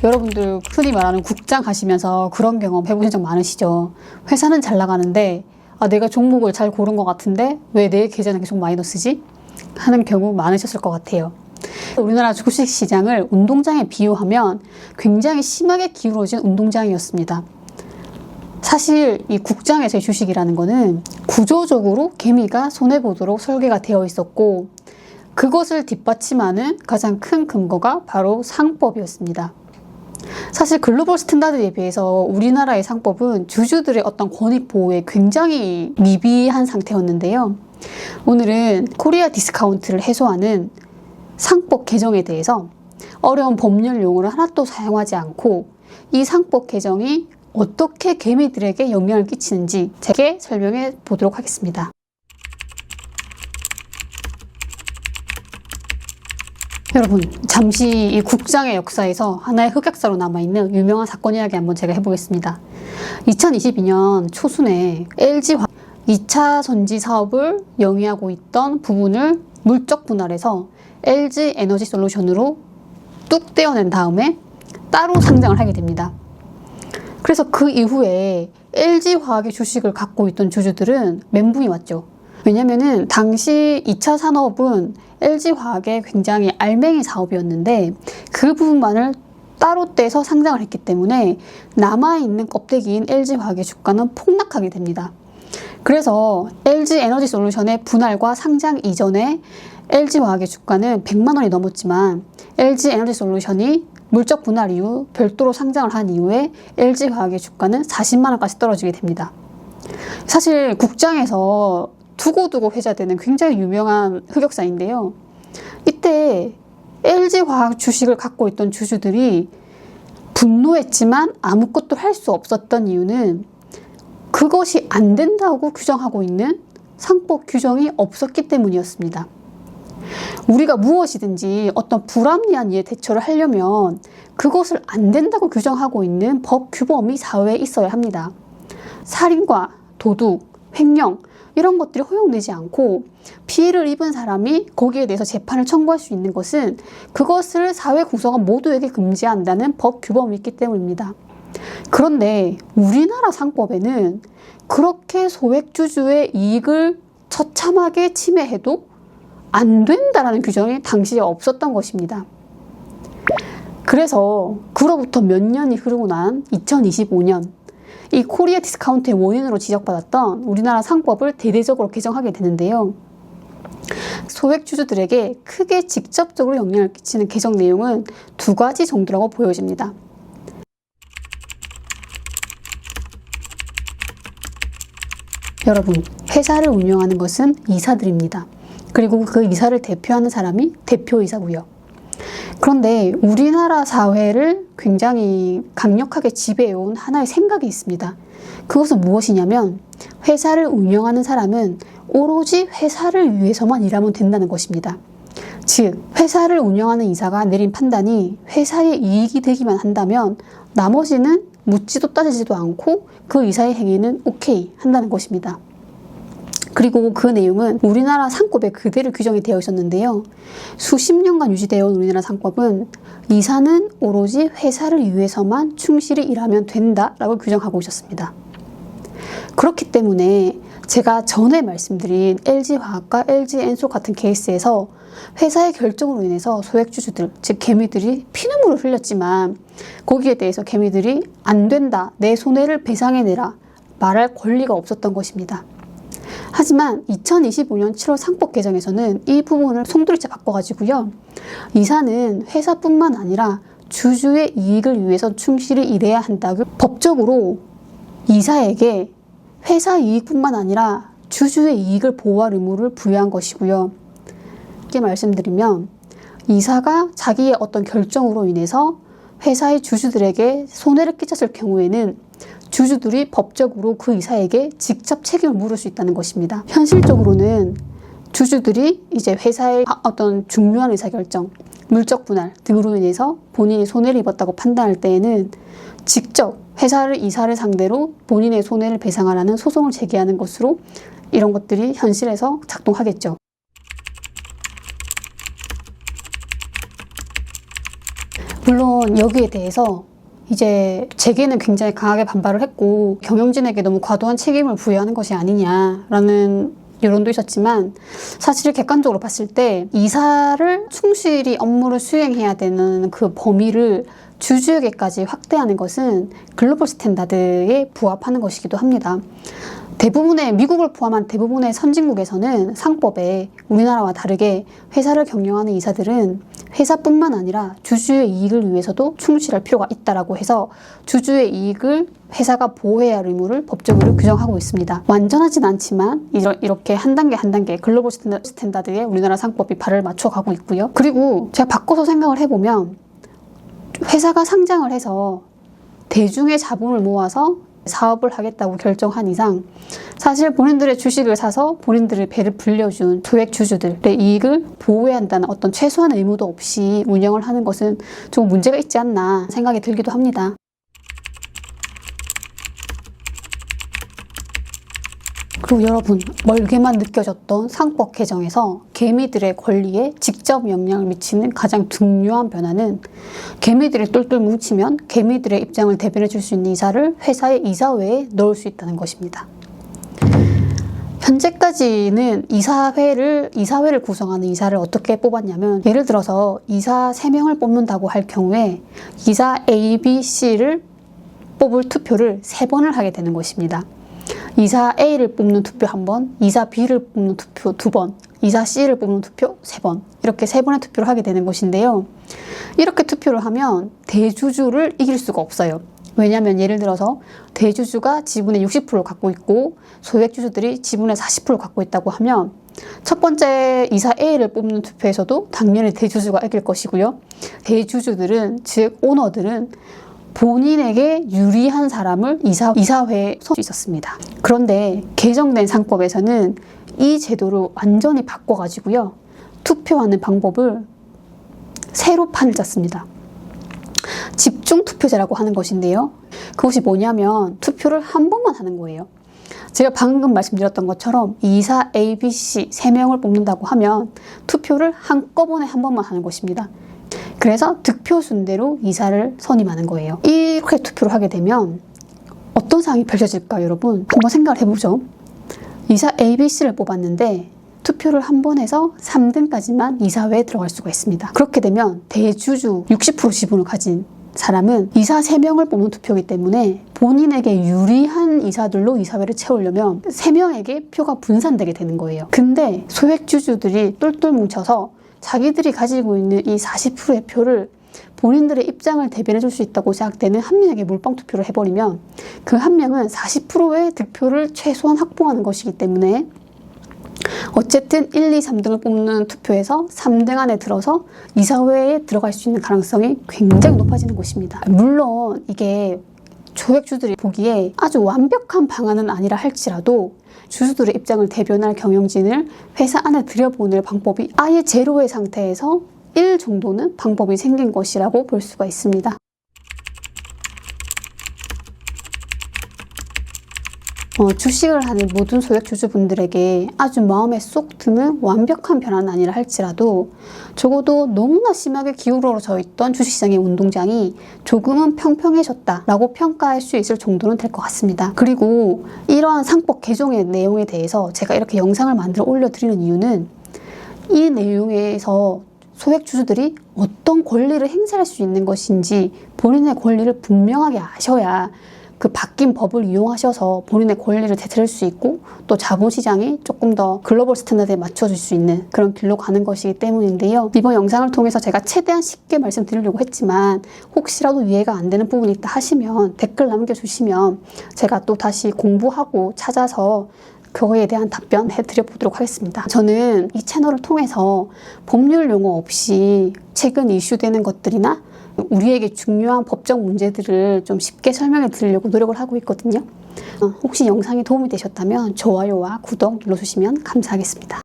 여러분들 흔히 말하는 국장 가시면서 그런 경험 해보신 적 많으시죠? 회사는 잘 나가는데 내가 종목을 잘 고른 것 같은데 왜 내 계좌는 계속 마이너스지? 하는 경우 많으셨을 것 같아요. 우리나라 주식시장을 운동장에 비유하면 굉장히 심하게 기울어진 운동장이었습니다. 사실 이 국장에서의 주식이라는 거는 구조적으로 개미가 손해보도록 설계가 되어 있었고, 그것을 뒷받침하는 가장 큰 근거가 바로 상법이었습니다. 사실 글로벌 스탠다드에 비해서 우리나라의 상법은 주주들의 어떤 권익 보호에 굉장히 미비한 상태였는데요. 오늘은 코리아 디스카운트를 해소하는 상법 개정에 대해서 어려운 법률 용어를 하나도 사용하지 않고 이 상법 개정이 어떻게 개미들에게 영향을 끼치는지 제게 설명해 보도록 하겠습니다. 여러분, 잠시 이 국장의 역사에서 하나의 흑역사로 남아있는 유명한 사건 이야기 한번 제가 해보겠습니다. 2022년 초순에 LG 2차 전지 사업을 영위하고 있던 부분을 물적 분할해서 LG 에너지 솔루션으로 뚝 떼어낸 다음에 따로 상장을 하게 됩니다. 그래서 그 이후에 LG화학의 주식을 갖고 있던 주주들은 멘붕이 왔죠. 왜냐면은 당시 2차 산업은 LG화학의 굉장히 알맹이 사업이었는데 그 부분만을 따로 떼서 상장을 했기 때문에 남아있는 껍데기인 LG화학의 주가는 폭락하게 됩니다. 그래서 LG 에너지 솔루션의 분할과 상장 이전에 LG화학의 주가는 100만 원이 넘었지만 LG 에너지 솔루션이 물적 분할 이후 별도로 상장을 한 이후에 LG화학의 주가는 40만 원까지 떨어지게 됩니다. 사실 국장에서 두고두고 회자되는 굉장히 유명한 흑역사인데요. 이때 LG화학 주식을 갖고 있던 주주들이 분노했지만 아무것도 할 수 없었던 이유는 그것이 안 된다고 규정하고 있는 상법 규정이 없었기 때문이었습니다. 우리가 무엇이든지 어떤 불합리한 일에 대처를 하려면 그것을 안 된다고 규정하고 있는 법 규범이 사회에 있어야 합니다. 살인과 도둑, 횡령 이런 것들이 허용되지 않고 피해를 입은 사람이 거기에 대해서 재판을 청구할 수 있는 것은 그것을 사회 구성원 모두에게 금지한다는 법 규범이 있기 때문입니다. 그런데 우리나라 상법에는 그렇게 소액주주의 이익을 처참하게 침해해도 안 된다라는 규정이 당시에 없었던 것입니다. 그래서 그로부터 몇 년이 흐르고 난 2025년 이 코리아 디스카운트의 원인으로 지적받았던 우리나라 상법을 대대적으로 개정하게 되는데요. 소액주주들에게 크게 직접적으로 영향을 끼치는 개정 내용은 두 가지 정도라고 보여집니다. 여러분, 회사를 운영하는 것은 이사들입니다. 그리고 그 이사를 대표하는 사람이 대표이사고요. 그런데 우리나라 사회를 굉장히 강력하게 지배해온 하나의 생각이 있습니다. 그것은 무엇이냐면 회사를 운영하는 사람은 오로지 회사를 위해서만 일하면 된다는 것입니다. 즉, 회사를 운영하는 이사가 내린 판단이 회사의 이익이 되기만 한다면 나머지는 묻지도 따지지도 않고 그 이사의 행위는 오케이 한다는 것입니다. 그리고 그 내용은 우리나라 상법에 그대로 규정이 되어 있었는데요. 수십 년간 유지되어 온 우리나라 상법은 이사는 오로지 회사를 위해서만 충실히 일하면 된다라고 규정하고 있었습니다. 그렇기 때문에 제가 전에 말씀드린 LG화학과 LG엔솔 같은 케이스에서 회사의 결정으로 인해서 소액주주들, 즉 개미들이 피눈물을 흘렸지만 거기에 대해서 개미들이 안 된다, 내 손해를 배상해내라 말할 권리가 없었던 것입니다. 하지만 2025년 7월 상법 개정에서는 이 부분을 송두리째 바꿔가지고요. 이사는 회사뿐만 아니라 주주의 이익을 위해서 충실히 일해야 한다고 법적으로 이사에게 회사 이익뿐만 아니라 주주의 이익을 보호할 의무를 부여한 것이고요. 이렇게 말씀드리면 이사가 자기의 어떤 결정으로 인해서 회사의 주주들에게 손해를 끼쳤을 경우에는 주주들이 법적으로 그 이사에게 직접 책임을 물을 수 있다는 것입니다. 현실적으로는 주주들이 이제 회사의 어떤 중요한 의사결정, 물적 분할 등으로 인해서 본인이 손해를 입었다고 판단할 때에는 직접 이사를 상대로 본인의 손해를 배상하라는 소송을 제기하는 것으로 이런 것들이 현실에서 작동하겠죠. 물론 여기에 대해서 이제 재계는 굉장히 강하게 반발을 했고 경영진에게 너무 과도한 책임을 부여하는 것이 아니냐라는 여론도 있었지만 사실 객관적으로 봤을 때 이사를 충실히 업무를 수행해야 되는 그 범위를 주주에게까지 확대하는 것은 글로벌 스탠다드에 부합하는 것이기도 합니다. 대부분의 미국을 포함한 대부분의 선진국에서는 상법에 우리나라와 다르게 회사를 경영하는 이사들은 회사뿐만 아니라 주주의 이익을 위해서도 충실할 필요가 있다라고 해서 주주의 이익을 회사가 보호해야 할 의무를 법적으로 규정하고 있습니다. 완전하진 않지만 이렇게 한 단계 한 단계 글로벌 스탠다드에 우리나라 상법이 발을 맞춰가고 있고요. 그리고 제가 바꿔서 생각을 해보면 회사가 상장을 해서 대중의 자본을 모아서 사업을 하겠다고 결정한 이상 사실 본인들의 주식을 사서 본인들의 배를 불려준 소액 주주들의 이익을 보호해야 한다는 어떤 최소한의 의무도 없이 운영을 하는 것은 좀 문제가 있지 않나 생각이 들기도 합니다. 그리고 여러분, 멀게만 느껴졌던 상법 개정에서 개미들의 권리에 직접 영향을 미치는 가장 중요한 변화는 개미들이 똘똘 뭉치면 개미들의 입장을 대변해 줄 수 있는 이사를 회사의 이사회에 넣을 수 있다는 것입니다. 현재까지는 이사회를 구성하는 이사를 어떻게 뽑았냐면 예를 들어서 이사 3명을 뽑는다고 할 경우에 이사 A, B, C를 뽑을 투표를 3번을 하게 되는 것입니다. 이사 A를 뽑는 투표 1번, 이사 B를 뽑는 투표 2번, 이사 C를 뽑는 투표 3번 이렇게 3번의 투표를 하게 되는 것인데요. 이렇게 투표를 하면 대주주를 이길 수가 없어요. 왜냐하면 예를 들어서 대주주가 지분의 60%를 갖고 있고 소액주주들이 지분의 40%를 갖고 있다고 하면 첫 번째 이사 A를 뽑는 투표에서도 당연히 대주주가 이길 것이고요. 대주주들은 즉 오너들은 본인에게 유리한 사람을 이사회에 설 수 있었습니다. 그런데 개정된 상법에서는 이 제도를 완전히 바꿔가지고요. 투표하는 방법을 새로 판을 짰습니다. 집중투표제라고 하는 것인데요. 그것이 뭐냐면 투표를 한 번만 하는 거예요. 제가 방금 말씀드렸던 것처럼 이사 A, B, C 3명을 뽑는다고 하면 투표를 한꺼번에 한 번만 하는 것입니다. 그래서 득표 순대로 이사를 선임하는 거예요. 이렇게 투표를 하게 되면 어떤 상황이 펼쳐질까 여러분? 한번 생각을 해보죠. 이사 A, B, C를 뽑았는데 투표를 한 번 해서 3등까지만 이사회에 들어갈 수가 있습니다. 그렇게 되면 대주주 60% 지분을 가진 사람은 이사 3명을 뽑는 투표이기 때문에 본인에게 유리한 이사들로 이사회를 채우려면 3명에게 표가 분산되게 되는 거예요. 근데 소액주주들이 똘똘 뭉쳐서 자기들이 가지고 있는 이 40%의 표를 본인들의 입장을 대변해 줄 수 있다고 생각되는 한 명에게 몰빵 투표를 해버리면 그 한 명은 40%의 득표를 최소한 확보하는 것이기 때문에 어쨌든 1, 2, 3등을 뽑는 투표에서 3등 안에 들어서 이사회에 들어갈 수 있는 가능성이 굉장히 높아지는 것입니다. 물론 이게 소액주들이 보기에 아주 완벽한 방안은 아니라 할지라도 주주들의 입장을 대변할 경영진을 회사 안에 들여보낼 방법이 아예 제로의 상태에서 1 정도는 방법이 생긴 것이라고 볼 수가 있습니다. 주식을 하는 모든 소액주주분들에게 아주 마음에 쏙 드는 완벽한 변화는 아니라 할지라도 적어도 너무나 심하게 기울어져 있던 주식시장의 운동장이 조금은 평평해졌다라고 평가할 수 있을 정도는 될 것 같습니다. 그리고 이러한 상법 개정의 내용에 대해서 제가 이렇게 영상을 만들어 올려드리는 이유는 이 내용에서 소액주주들이 어떤 권리를 행사할 수 있는 것인지 본인의 권리를 분명하게 아셔야 그 바뀐 법을 이용하셔서 본인의 권리를 되찾을 수 있고 또 자본시장이 조금 더 글로벌 스탠다드에 맞춰줄 수 있는 그런 길로 가는 것이기 때문인데요. 이번 영상을 통해서 제가 최대한 쉽게 말씀드리려고 했지만 혹시라도 이해가 안 되는 부분이 있다 하시면 댓글 남겨주시면 제가 또 다시 공부하고 찾아서 그거에 대한 답변 해드려 보도록 하겠습니다. 저는 이 채널을 통해서 법률 용어 없이 최근 이슈되는 것들이나 우리에게 중요한 법적 문제들을 좀 쉽게 설명해 드리려고 노력을 하고 있거든요. 혹시 영상이 도움이 되셨다면 좋아요와 구독 눌러주시면 감사하겠습니다.